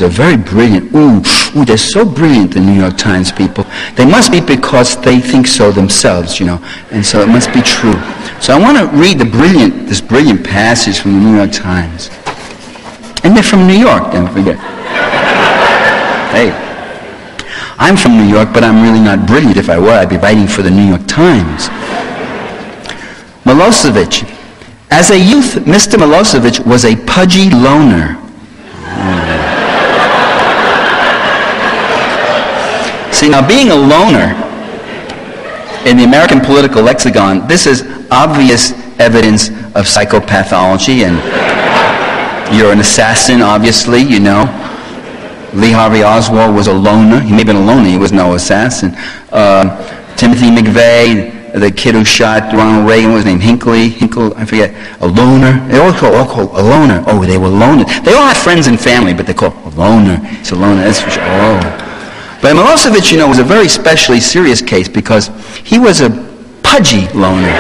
are very brilliant. Ooh, they're so brilliant, the New York Times people. They must be because they think so themselves, you know, and so it must be true. So I want to read this brilliant passage from the New York Times. And they're from New York, don't forget. Hey, I'm from New York, but I'm really not brilliant. If I were, I'd be writing for the New York Times. Milosevic. As a youth, Mr. Milosevic was a pudgy loner. See, now being a loner in the American political lexicon, this is obvious evidence of psychopathology, and you're an assassin, obviously, you know. Lee Harvey Oswald was a loner. He may have been a loner, he was no assassin. Timothy McVeigh, the kid who shot Ronald Reagan, what was his name? Hinkle, I forget. A loner. They all call a loner. Oh, they were loners. They all have friends and family, but they call a loner. It's a loner, that's for sure. Oh. But Milosevic, you know, was a very specially serious case because he was a pudgy loner.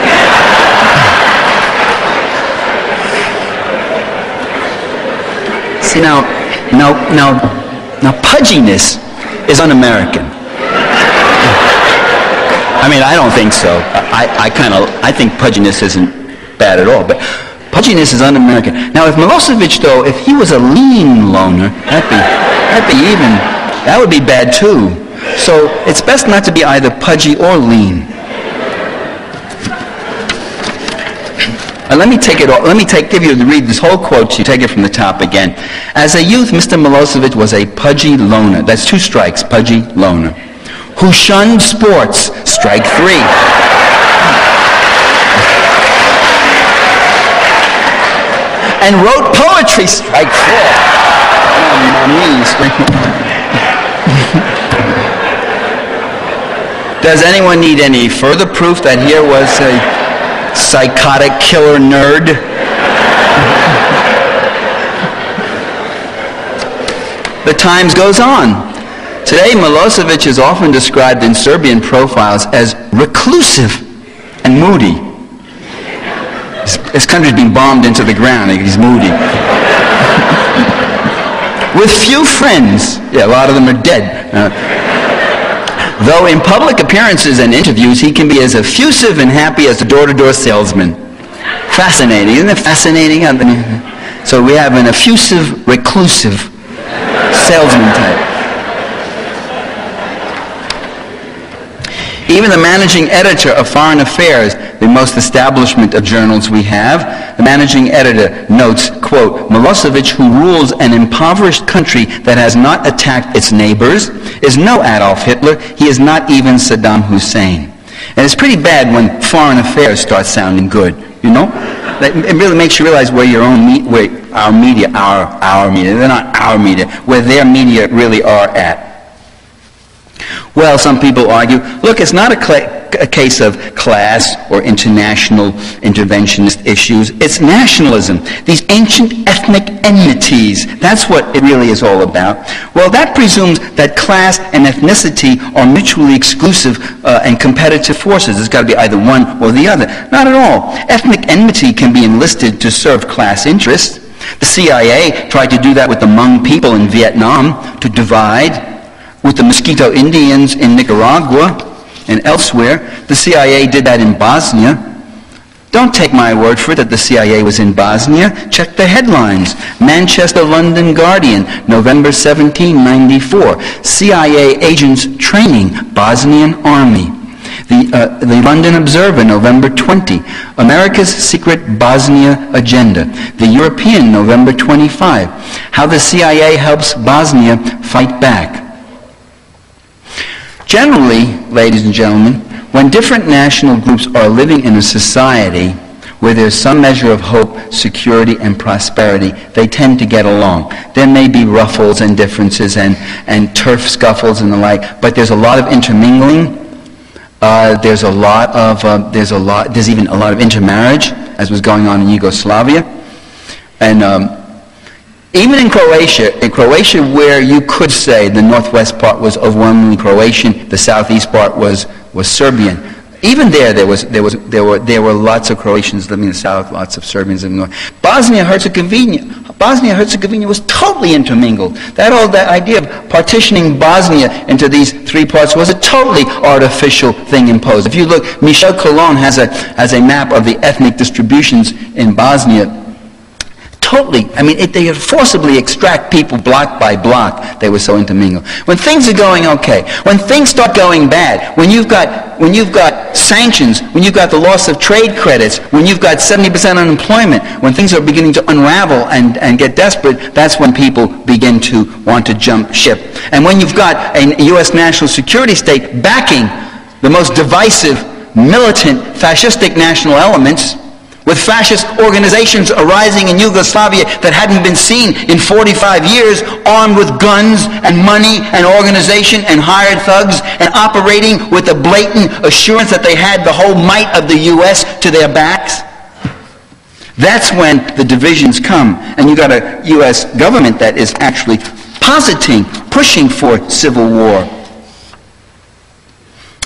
See, now, pudginess is un-American. I mean, I don't think so. I think pudginess isn't bad at all, but pudginess is un-American. Now, if Milosevic, though, if he was a lean loner, that would be bad too. So it's best not to be either pudgy or lean. Let me read this whole quote. You take it from the top again. As a youth, Mr. Milosevic was a pudgy loner. That's 2 strikes, pudgy loner. Who shunned sports, strike 3. And wrote poetry, strike 4. Does anyone need any further proof that here was a psychotic killer nerd? The Times goes on. Today, Milosevic is often described in Serbian profiles as reclusive and moody. His country's been bombed into the ground. He's moody. With few friends. Yeah, a lot of them are dead. Though in public appearances and interviews, he can be as effusive and happy as a door-to-door salesman. Fascinating. Isn't it fascinating? So we have an effusive, reclusive salesman type. Even the managing editor of Foreign Affairs, the most establishment of journals we have, the managing editor notes, quote, Milosevic, who rules an impoverished country that has not attacked its neighbors, is no Adolf Hitler. He is not even Saddam Hussein. And it's pretty bad when Foreign Affairs starts sounding good, you know? It really makes you realize where our media, they're not our media, where their media really are at. Well, some people argue, look, it's not a case of class or international interventionist issues. It's nationalism, these ancient ethnic enmities. That's what it really is all about. Well, that presumes that class and ethnicity are mutually exclusive and competitive forces. It's got to be either one or the other. Not at all. Ethnic enmity can be enlisted to serve class interests. The CIA tried to do that with the Hmong people in Vietnam, to divide. With the Mosquito Indians in Nicaragua and elsewhere. The CIA did that in Bosnia. Don't take my word for it that the CIA was in Bosnia. Check the headlines. Manchester London Guardian, November 1794. CIA agents training Bosnian army. The London Observer, November 20. America's secret Bosnia agenda. The European, November 25. How the CIA helps Bosnia fight back. Generally, ladies and gentlemen, when different national groups are living in a society where there's some measure of hope, security, and prosperity, they tend to get along. There may be ruffles and differences and turf scuffles and the like, but there's a lot of intermingling. There's even a lot of intermarriage, as was going on in Yugoslavia. And even in Croatia where you could say the northwest part was overwhelmingly Croatian, the southeast part was Serbian. Even there were lots of Croatians living in the south, lots of Serbians in the north. Bosnia-Herzegovina, Bosnia-Herzegovina was totally intermingled. That idea of partitioning Bosnia into these three parts was a totally artificial thing imposed. If you look, Michel Colon has a map of the ethnic distributions in Bosnia. Totally, they forcibly extract people block by block. They were so intermingled. When things are going okay, when things start going bad, when you've got sanctions, when you've got the loss of trade credits, when you've got 70% unemployment, when things are beginning to unravel and get desperate, that's when people begin to want to jump ship. And when you've got a U.S. national security state backing the most divisive, militant, fascistic national elements, with fascist organizations arising in Yugoslavia that hadn't been seen in 45 years, armed with guns and money and organization and hired thugs, and operating with a blatant assurance that they had the whole might of the U.S. to their backs. That's when the divisions come, and you got a U.S. government that is actually pushing for civil war.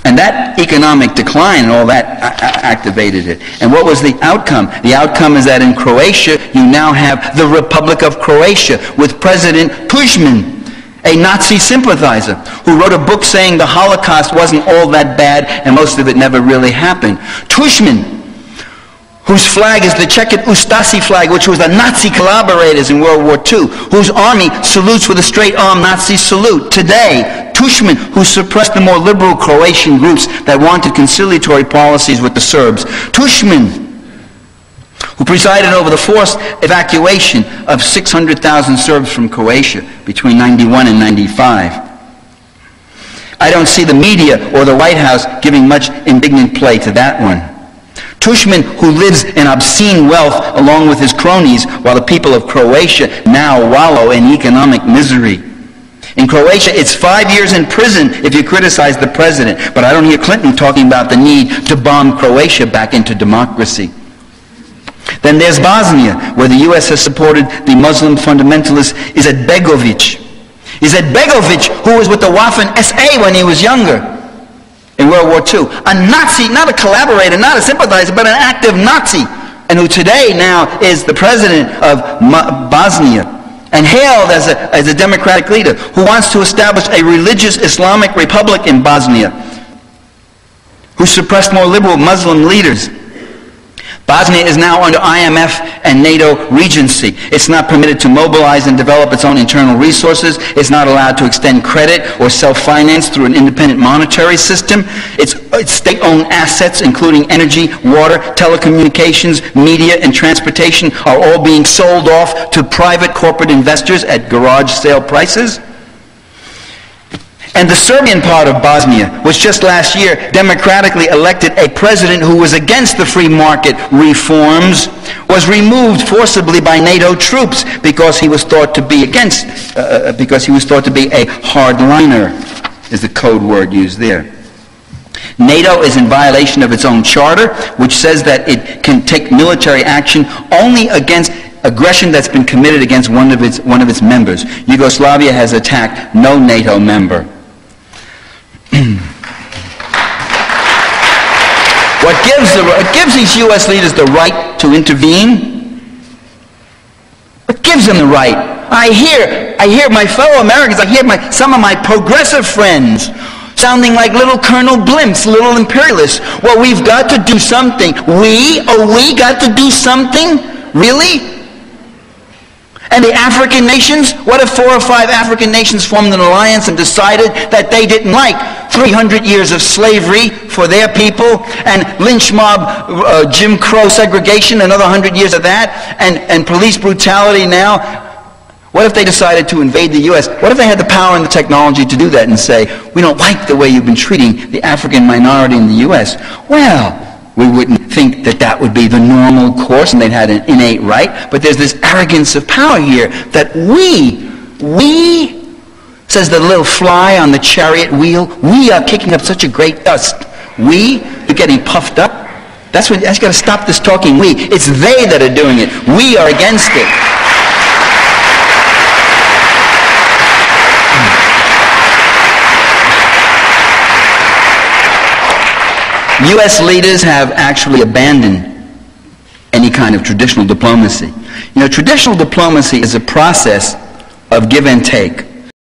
And that economic decline and all that activated it. And what was the outcome? The outcome is that in Croatia, you now have the Republic of Croatia with President Tuđman, a Nazi sympathizer, who wrote a book saying the Holocaust wasn't all that bad and most of it never really happened. Tuđman, whose flag is the checkered Ustasi flag, which was the Nazi collaborators in World War II, whose army salutes with a straight-arm Nazi salute. Today, Tuđman, who suppressed the more liberal Croatian groups that wanted conciliatory policies with the Serbs. Tuđman, who presided over the forced evacuation of 600,000 Serbs from Croatia between 91 and 95. I don't see the media or the White House giving much indignant play to that one. Tuđman, who lives in obscene wealth along with his cronies, while the people of Croatia now wallow in economic misery. In Croatia, it's 5 years in prison if you criticize the president, but I don't hear Clinton talking about the need to bomb Croatia back into democracy. Then there's Bosnia, where the U.S. has supported the Muslim fundamentalist Izetbegović. Izetbegović, who was with the Waffen-SA when he was younger, in World War II. A Nazi, not a collaborator, not a sympathizer, but an active Nazi, and who today now is the president of Bosnia, and hailed as a democratic leader, who wants to establish a religious Islamic republic in Bosnia, who suppressed more liberal Muslim leaders. Bosnia is now under IMF and NATO regency. It's not permitted to mobilize and develop its own internal resources. It's not allowed to extend credit or self-finance through an independent monetary system. Its state-owned assets, including energy, water, telecommunications, media, and transportation, are all being sold off to private corporate investors at garage sale prices. And the Serbian part of Bosnia, which just last year democratically elected a president who was against the free market reforms, was removed forcibly by NATO troops because he was thought to be a hardliner, is the code word used there. NATO is in violation of its own charter, which says that it can take military action only against aggression that's been committed against one of its members. Yugoslavia has attacked no NATO member. What gives these U.S. leaders the right to intervene? What gives them the right? I hear my fellow Americans, I hear some of my progressive friends sounding like little Colonel Blimps, little imperialists. Well, we've got to do something. We got to do something? Really? And the African nations? What if 4 or 5 African nations formed an alliance and decided that they didn't like 300 years of slavery for their people and lynch mob, Jim Crow segregation, another 100 years of that, and police brutality now? What if they decided to invade the U.S.? What if they had the power and the technology to do that and say, we don't like the way you've been treating the African minority in the U.S.? Well, we wouldn't think that that would be the normal course and they'd had an innate right. But there's this arrogance of power here that we, says the little fly on the chariot wheel, we are kicking up such a great dust. We're getting puffed up. That's got to stop this talking we. It's they that are doing it. We are against it. U.S. leaders have actually abandoned any kind of traditional diplomacy. You know, traditional diplomacy is a process of give and take.